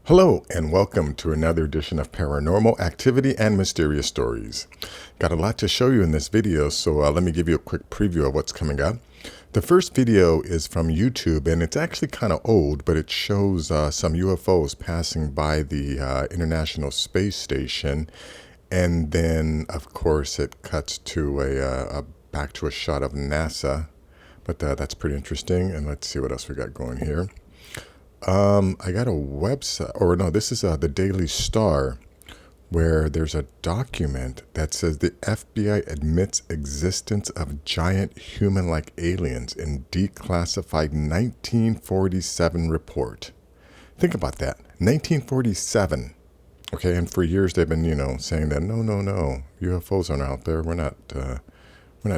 Hello and welcome to another edition of Paranormal Activity and Mysterious Stories. Got a lot to show you in this video, so let me give you a quick preview of what's coming up. The first video is from YouTube, and it's actually kind of old, but it shows some UFOs passing by the International Space Station, and then of course it cuts to back to a shot of NASA. But that's pretty interesting, and let's see what else we got going here. I got a website, or no, this is the Daily Star, where there's a document that says the FBI admits existence of giant human-like aliens in declassified 1947 report. Think about that, 1947. Okay, and for years they've been, saying that no, UFOs aren't out there. We're not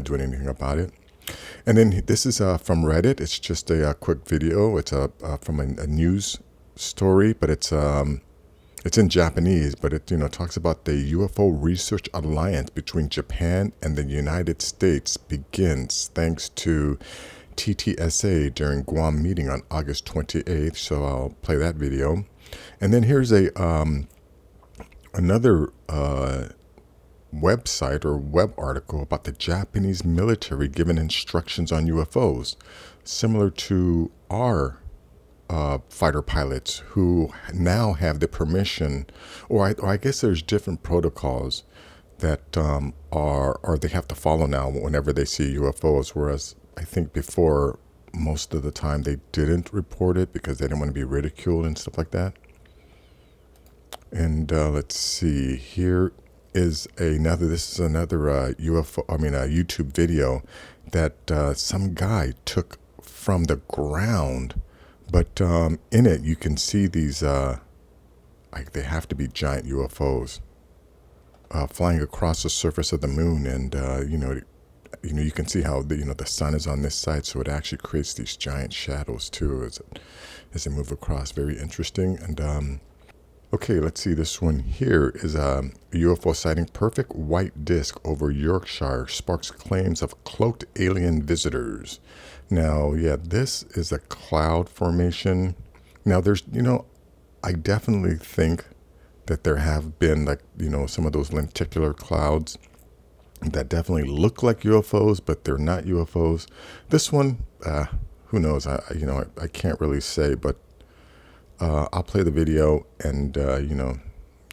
doing anything about it. And then this is from Reddit. It's just a quick video. It's from a news story, but it's in Japanese. But it talks about the UFO Research Alliance between Japan and the United States begins thanks to TTSA during Guam meeting on August 28th. So I'll play that video. And then here's another website or web article about the Japanese military giving instructions on UFOs, similar to our fighter pilots who now have the permission, or I guess there's different protocols that are they have to follow now whenever they see UFOs, whereas I think before most of the time they didn't report it because they didn't want to be ridiculed and stuff like that. And let's see, here is another UFO, a YouTube video that some guy took from the ground, but in it you can see these like they have to be giant UFOs flying across the surface of the moon, and you can see how the sun is on this side, so it actually creates these giant shadows too as they move across. Very interesting. And okay, let's see. This one here is a UFO sighting. Perfect white disc over Yorkshire sparks claims of cloaked alien visitors. Now, yeah, this is a cloud formation. Now, there's, I definitely think that there have been some of those lenticular clouds that definitely look like UFOs, but they're not UFOs. This one, who knows? I can't really say, but I'll play the video and,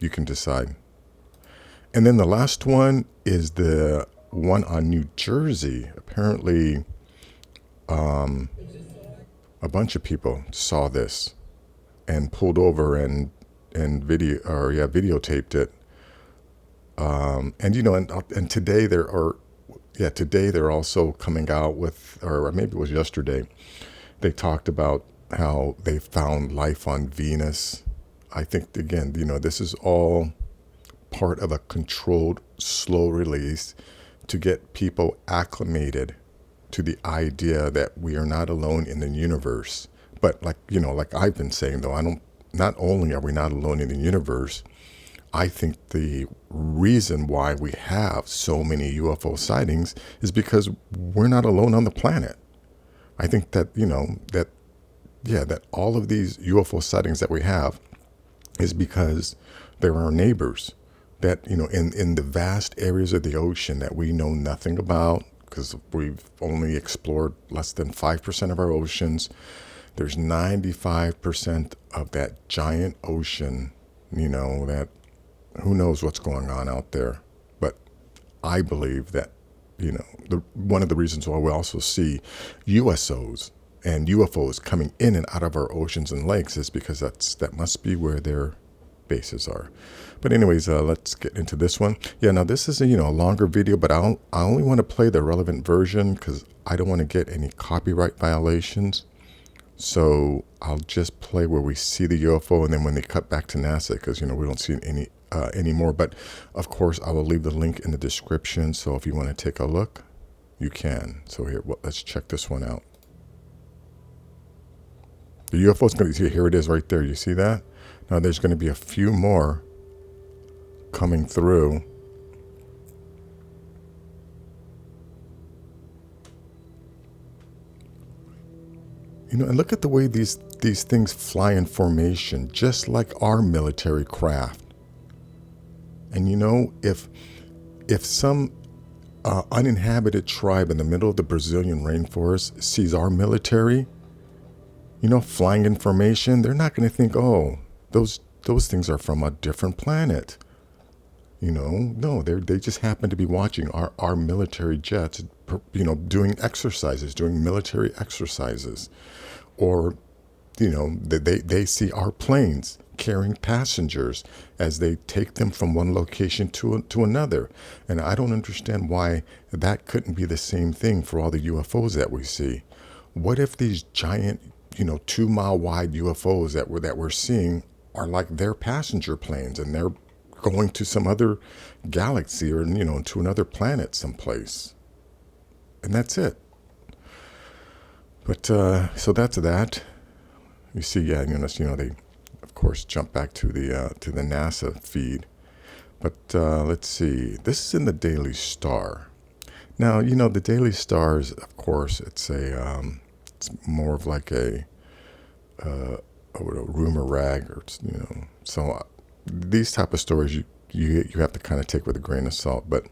you can decide. And then the last one is the one on New Jersey. Apparently, a bunch of people saw this and pulled over and videotaped it. And today today they're also coming out with, or maybe it was yesterday, they talked about how they found life on Venus. I think, again, this is all part of a controlled, slow release to get people acclimated to the idea that we are not alone in the universe. But like I've been saying, though, not only are we not alone in the universe, I think the reason why we have so many UFO sightings is because we're not alone on the planet. I think that, that all of these UFO sightings that we have is because they're our neighbors that, in the vast areas of the ocean that we know nothing about, because we've only explored less than 5% of our oceans. There's 95% of that giant ocean, that who knows what's going on out there. But I believe that, one of the reasons why we also see USOs and UFOs coming in and out of our oceans and lakes is because that must be where their bases are. But anyways, let's get into this one. Yeah, now this is a longer video, but I only want to play the relevant version because I don't want to get any copyright violations. So I'll just play where we see the UFO, and then when they cut back to NASA, because we don't see any anymore. But of course, I will leave the link in the description. So if you want to take a look, you can. So here, let's check this one out. The UFO is going to see, here it is right there. You see that? Now there's going to be a few more coming through. And look at the way these things fly in formation, just like our military craft. And if some uninhabited tribe in the middle of the Brazilian rainforest sees our military, flying in formation, they're not going to think, oh, those things are from a different planet. No, they just happen to be watching our military jets, doing exercises, doing military exercises. Or, they see our planes carrying passengers as they take them from one location to another. And I don't understand why that couldn't be the same thing for all the UFOs that we see. What if these giant, 2-mile wide UFOs that we're seeing are like their passenger planes, and they're going to some other galaxy or, to another planet someplace? And that's it. But so that's that. You see, yeah, they, of course, jump back to the NASA feed. But let's see. This is in the Daily Star. Now, the Daily Star is, of course, it's more of like a rumor rag, or So these type of stories you have to kind of take with a grain of salt. But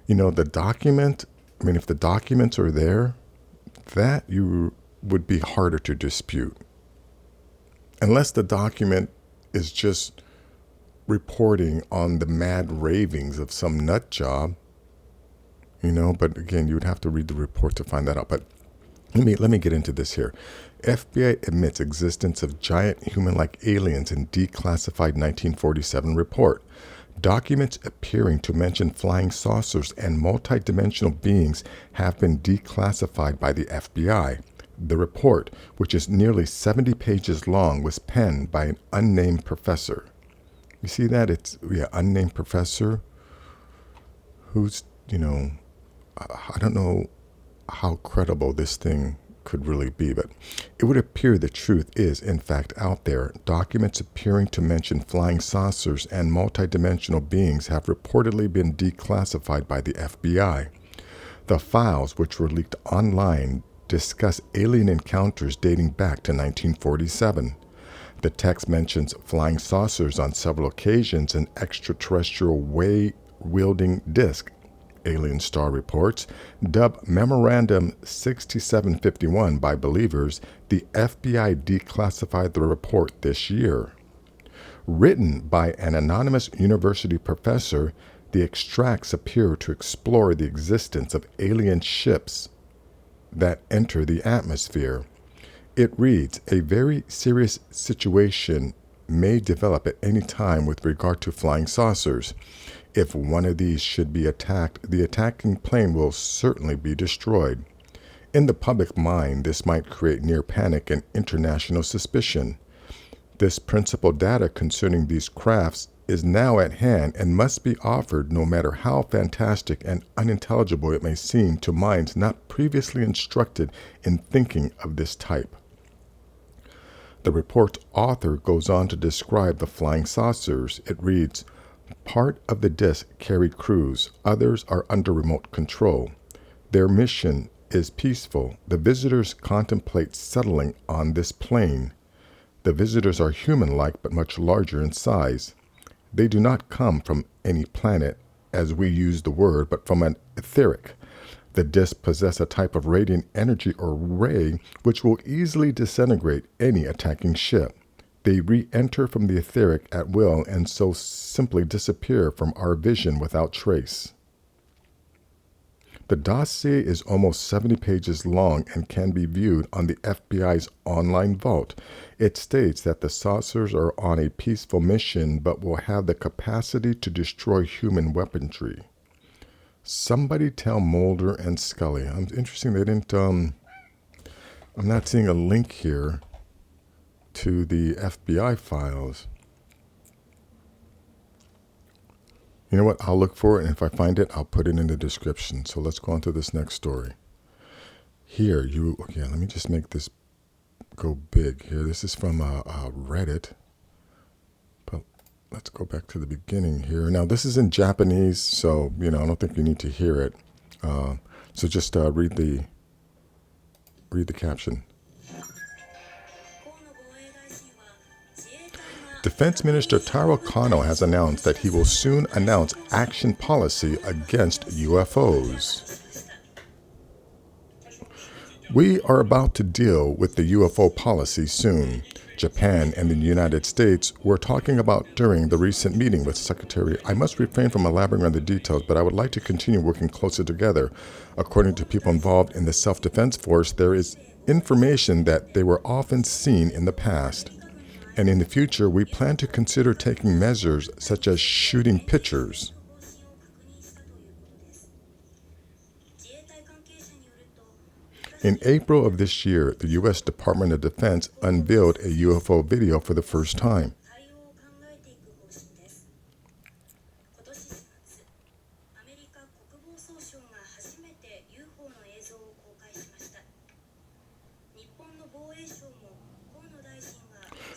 the document. I mean, if the documents are there, that you would be harder to dispute. Unless the document is just reporting on the mad ravings of some nut job, but again, you would have to read the report to find that out. But let me get into this here. FBI admits existence of giant human-like aliens in declassified 1947 report. Documents appearing to mention flying saucers and multidimensional beings have been declassified by the FBI. The report, which is nearly 70 pages long, was penned by an unnamed professor. You see that? It's, unnamed professor who's, I don't know how credible this thing could really be, but it would appear the truth is, in fact, out there. Documents appearing to mention flying saucers and multidimensional beings have reportedly been declassified by the FBI. The files, which were leaked online, discuss alien encounters dating back to 1947. The text mentions flying saucers on several occasions and extraterrestrial way-wielding disc. Alien Star reports, dubbed Memorandum 6751 by believers, the FBI declassified the report this year. Written by an anonymous university professor, the extracts appear to explore the existence of alien ships that enter the atmosphere. It reads, a very serious situation may develop at any time with regard to flying saucers. If one of these should be attacked, the attacking plane will certainly be destroyed. In the public mind, this might create near panic and international suspicion. This principal data concerning these crafts is now at hand and must be offered, no matter how fantastic and unintelligible it may seem to minds not previously instructed in thinking of this type. The report's author goes on to describe the flying saucers. It reads, part of the disk carry crews, others are under remote control. Their mission is peaceful. The visitors contemplate settling on this plane. The visitors are human-like but much larger in size. They do not come from any planet, as we use the word, but from an etheric. The disks possess a type of radiant energy or ray which will easily disintegrate any attacking ship. They re-enter from the etheric at will and so simply disappear from our vision without trace. The dossier is almost 70 pages long and can be viewed on the FBI's online vault. It states that the saucers are on a peaceful mission but will have the capacity to destroy human weaponry. Somebody tell Mulder and Scully. It's interesting they didn't, I'm not seeing a link here to the FBI files. You know what? I'll look for it, and if I find it, I'll put it in the description. So let's go on to this next story. Here, okay, let me just make this go big here. This is from Reddit. But let's go back to the beginning here. Now, this is in Japanese, so, I don't think you need to hear it. So just read the caption. Defense Minister Taro Kono has announced that he will soon announce action policy against UFOs. We are about to deal with the UFO policy soon. Japan and the United States were talking about during the recent meeting with Secretary. I must refrain from elaborating on the details, but I would like to continue working closer together. According to people involved in the self-defense force, there is information that they were often seen in the past. And in the future, we plan to consider taking measures such as shooting pictures. In April of this year, the U.S. Department of Defense unveiled a UFO video for the first time.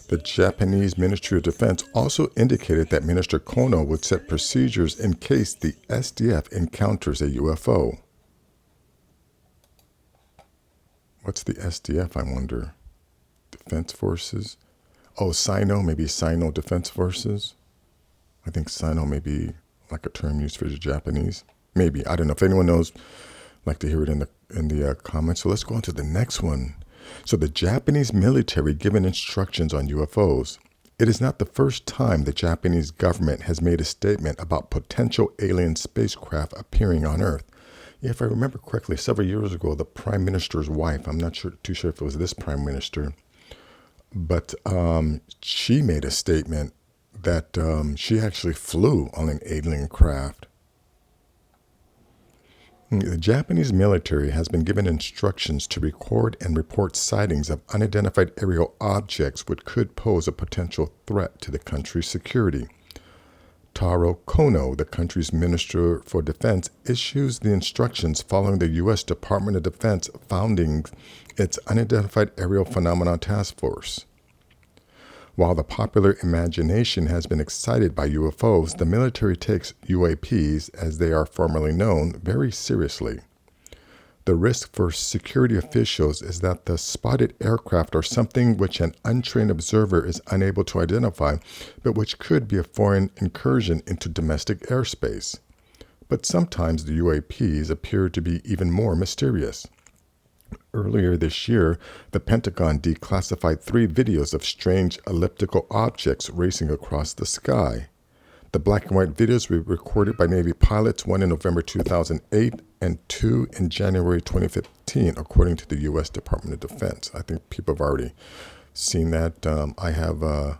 The Japanese Ministry of Defense also indicated that Minister Kono would set procedures in case the SDF encounters a UFO. What's the SDF, I wonder? Defense Forces? Oh, Sino, maybe Sino Defense Forces? I think Sino may be like a term used for the Japanese. Maybe, I don't know. If anyone knows, I'd like to hear it in the comments. So let's go on to the next one. So the Japanese military given instructions on UFOs. It is not the first time the Japanese government has made a statement about potential alien spacecraft appearing on Earth. If I remember correctly, several years ago, the Prime Minister's wife, I'm not too sure if it was this Prime Minister, but she made a statement that she actually flew on an alien craft. The Japanese military has been given instructions to record and report sightings of unidentified aerial objects which could pose a potential threat to the country's security. Taro Kono, the country's Minister for Defense, issues the instructions following the U.S. Department of Defense founding its Unidentified Aerial Phenomena Task Force. While the popular imagination has been excited by UFOs, the military takes UAPs, as they are formally known, very seriously. The risk for security officials is that the spotted aircraft are something which an untrained observer is unable to identify, but which could be a foreign incursion into domestic airspace. But sometimes the UAPs appear to be even more mysterious. Earlier this year, the Pentagon declassified 3 videos of strange elliptical objects racing across the sky. The black and white videos were recorded by Navy pilots, one in November 2008 and 2 in January 2015, according to the U.S. Department of Defense. I think people have already seen that. I have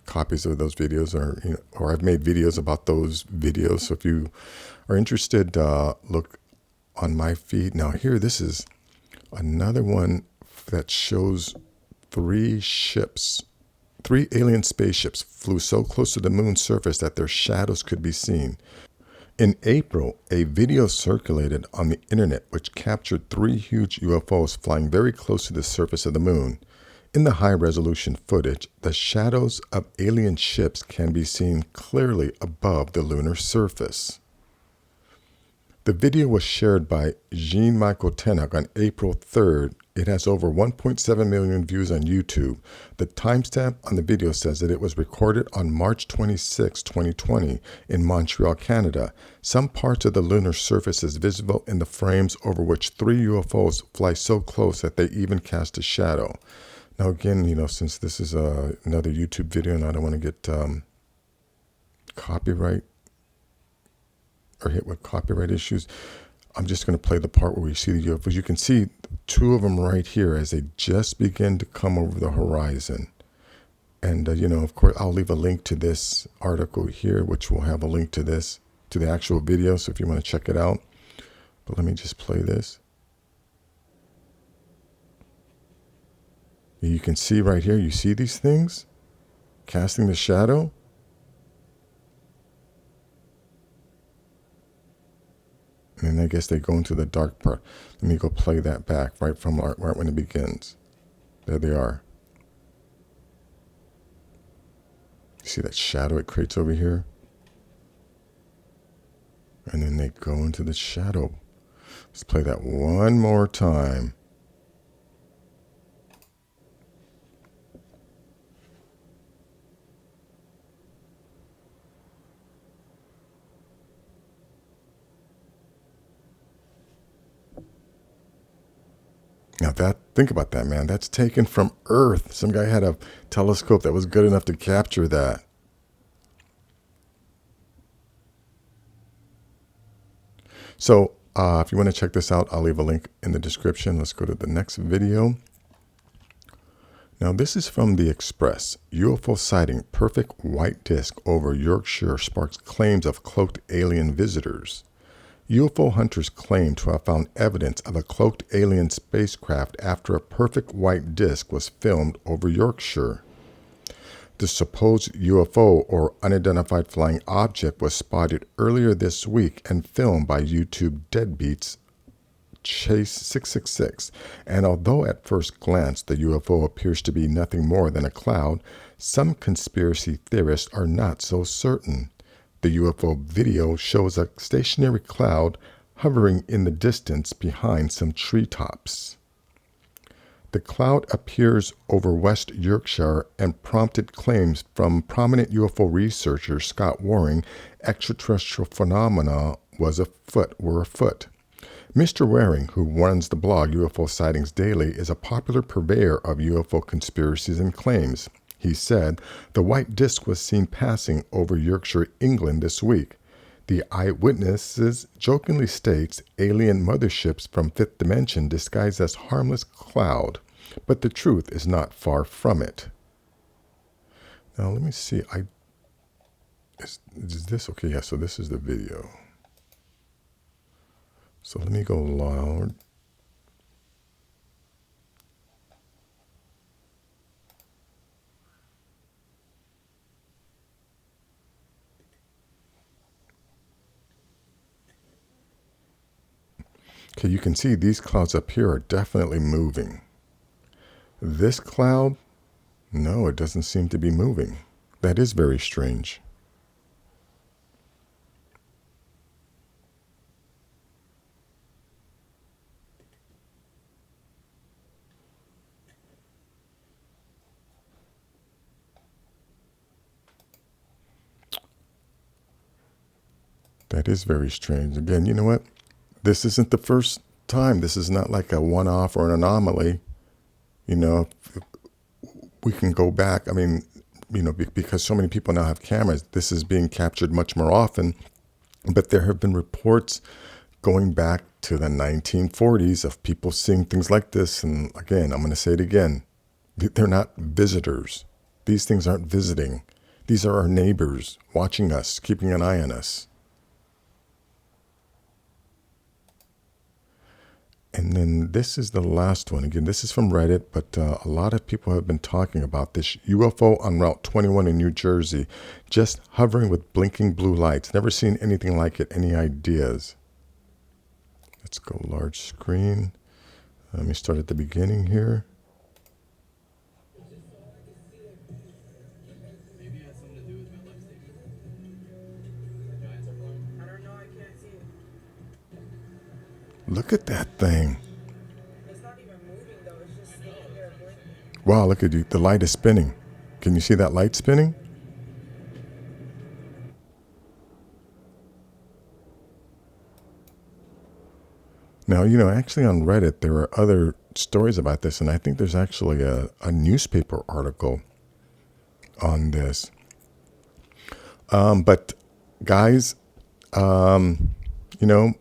copies of those videos, or I've made videos about those videos. So if you are interested, look on my feed. Now here, this is another one that shows 3 alien spaceships flew so close to the moon's surface that their shadows could be seen. In April, a video circulated on the internet which captured 3 huge UFOs flying very close to the surface of the moon. In the high-resolution footage, the shadows of alien ships can be seen clearly above the lunar surface. The video was shared by Jean-Michel Tenag on April 3rd. It has over 1.7 million views on YouTube. The timestamp on the video says that it was recorded on March 26, 2020 in Montreal, Canada. Some parts of the lunar surface is visible in the frames over which 3 UFOs fly so close that they even cast a shadow. Now again, since this is another YouTube video and I don't want to get copyright or hit with copyright issues, I'm just going to play the part where we see the UFOs. You can see 2 of them right here as they just begin to come over the horizon. And, of course, I'll leave a link to this article here, which will have a link to the actual video. So if you want to check it out. But let me just play this. You can see right here, you see these things casting the shadow. And then I guess they go into the dark part. Let me go play that back right when it begins. There they are. See that shadow it creates over here? And then they go into the shadow. Let's play that one more time. Now think about that, man. That's taken from Earth. Some guy had a telescope that was good enough to capture that. So if you want to check this out, I'll leave a link in the description. Let's go to the next video. Now this is from The Express. UFO sighting, perfect white disc over Yorkshire sparks claims of cloaked alien visitors. UFO hunters claim to have found evidence of a cloaked alien spacecraft after a perfect white disc was filmed over Yorkshire. The supposed UFO, or unidentified flying object, was spotted earlier this week and filmed by YouTube deadbeats Chase 666, and although at first glance the UFO appears to be nothing more than a cloud, some conspiracy theorists are not so certain. The UFO video shows a stationary cloud hovering in the distance behind some treetops. The cloud appears over West Yorkshire and prompted claims from prominent UFO researcher Scott Waring extraterrestrial phenomena were afoot. Mr. Waring, who runs the blog UFO Sightings Daily, is a popular purveyor of UFO conspiracies and claims. He said, the white disc was seen passing over Yorkshire, England this week. The eyewitnesses jokingly states alien motherships from fifth dimension disguised as harmless cloud, but the truth is not far from it. Now let me see, is this, okay, yeah, so this is the video. So let me go loud. Okay, you can see these clouds up here are definitely moving. This cloud, no, it doesn't seem to be moving. That is very strange. That is very strange. Again, you know what? This isn't the first time. This is not like a one-off or an anomaly. You know, we can go back. I mean, you know, because so many people now have cameras, this is being captured much more often. But there have been reports going back to the 1940s of people seeing things like this. And again, I'm going to say it again. They're not visitors. These things aren't visiting. These are our neighbors watching us, keeping an eye on us. And then this is the last one. Again, this is from Reddit, but a lot of people have been talking about this UFO on Route 21 in New Jersey, just hovering with blinking blue lights. Never seen anything like it. Any ideas? Let's go large screen. Let me start at the beginning here. Look at that thing. It's not even moving though, it's just standing there blinking. Wow, look at you. The light is spinning. Can you see that light spinning? Now, you know, actually on Reddit, there are other stories about this, and I think there's actually a newspaper article on this. But guys, you know,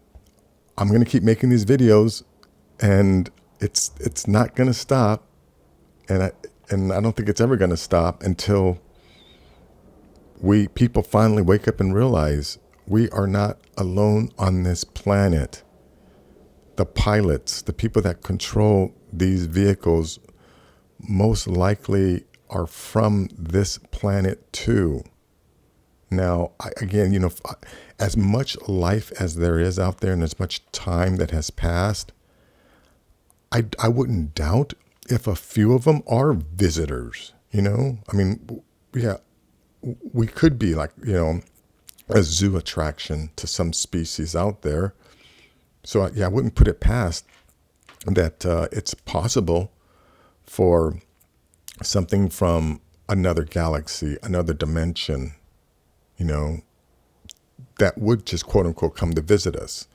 I'm going to keep making these videos, and it's not going to stop. And I don't think it's ever going to stop until people finally wake up and realize we are not alone on this planet. The pilots, the people that control these vehicles, most likely are from this planet too. Now, again, you know, as much life as there is out there and as much time that has passed, I wouldn't doubt if a few of them are visitors, you know? I mean, yeah, we could be like, you know, a zoo attraction to some species out there. So, yeah, I wouldn't put it past that it's possible for something from another galaxy, another dimension, you know, that would just quote unquote come to visit us.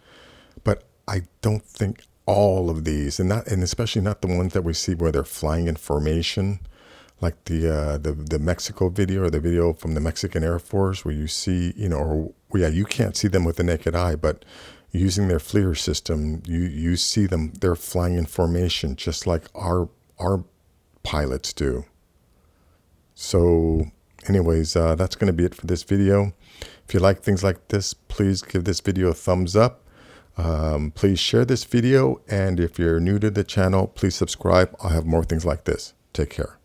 But I don't think all of these, and especially not the ones that we see where they're flying in formation, like the Mexico video, or the video from the Mexican Air Force, where you see, or yeah, you can't see them with the naked eye, but using their FLIR system, you see them. They're flying in formation, just like our pilots do. So, anyways, that's going to be it for this video. If you like things like this, please give this video a thumbs up. Please share this video, and if you're new to the channel, please subscribe. I'll have more things like this. Take care.